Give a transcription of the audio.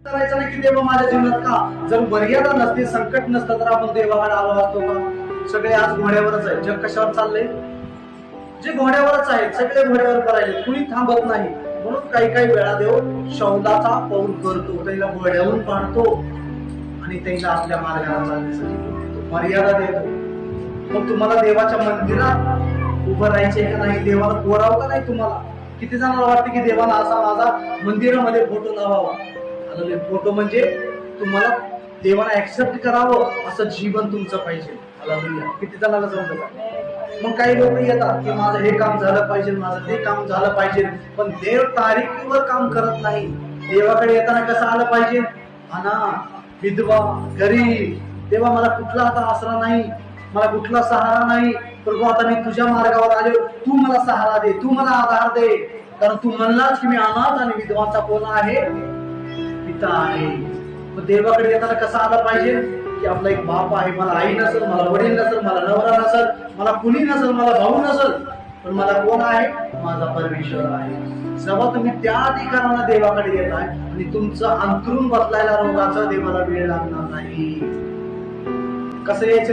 करायचं नाही की देवा माझ्या जीवनात का, जर मर्यादा नसती, संकट नसतं तर आपण देवाकडे आलो असतो का? सगळे आज घोड्यावरच आहे. जग कशावर चाललंय? जे घोड्यावरच आहेत, सगळे घोड्यावर करायचे, कुणी थांबत नाही. म्हणून काही काही वेळा देव शौलाचा पाऊल करतो, त्याला घोड्यावरून पाडतो आणि त्याला आपल्या मार्गाला चालण्यासाठी मर्यादा देतो. मग तुम्हाला देवाच्या मंदिरात उभं राहायचे का नाही? देवाला पोरावं का नाही तुम्हाला? किती जणांना वाटतं की देवाला असा माझा मंदिरामध्ये फोटो लावावा? फोटो म्हणजे तुम्हाला देवाला ऍक्सेप्ट करावं असं जीवन तुमचं पाहिजे. किती जणांना समजत आहे? मग काही लोक येतात की माझं हे काम झालं पाहिजे, माझं ते काम झालं पाहिजे, पण देव तारीखीवर काम करत नाही. देवाकडे येताना कसं आलं पाहिजे? अनाथ, विधवा, गरीब. तेव्हा मला कुठला आता आसरा नाही, मला कुठला सहारा नाही. प्रभू आता मी तुझ्या मार्गावर आले, तू मला सहारा दे, तू मला आधार दे. कारण तू म्हणलास की मी अनाथ आणि विधवाचा कोण आहे? पिता आहे. मग देवाकडे येताना कसं आलं पाहिजे की आपला एक बाप आहे. मला आई नसेल, मला वडील नसेल, मला नवरा नसेल, मला कुणी नसेल, मला भाऊ नसेल, पण मला कोण आहे? माझा परमेश्वर आहे. जेव्हा तुम्ही त्या अधिकाराने देवाकडे येताय आणि तुमचं अंतरून बदलायला रोगाचा देवाला वेळ लागणार नाही. कसं यायचं?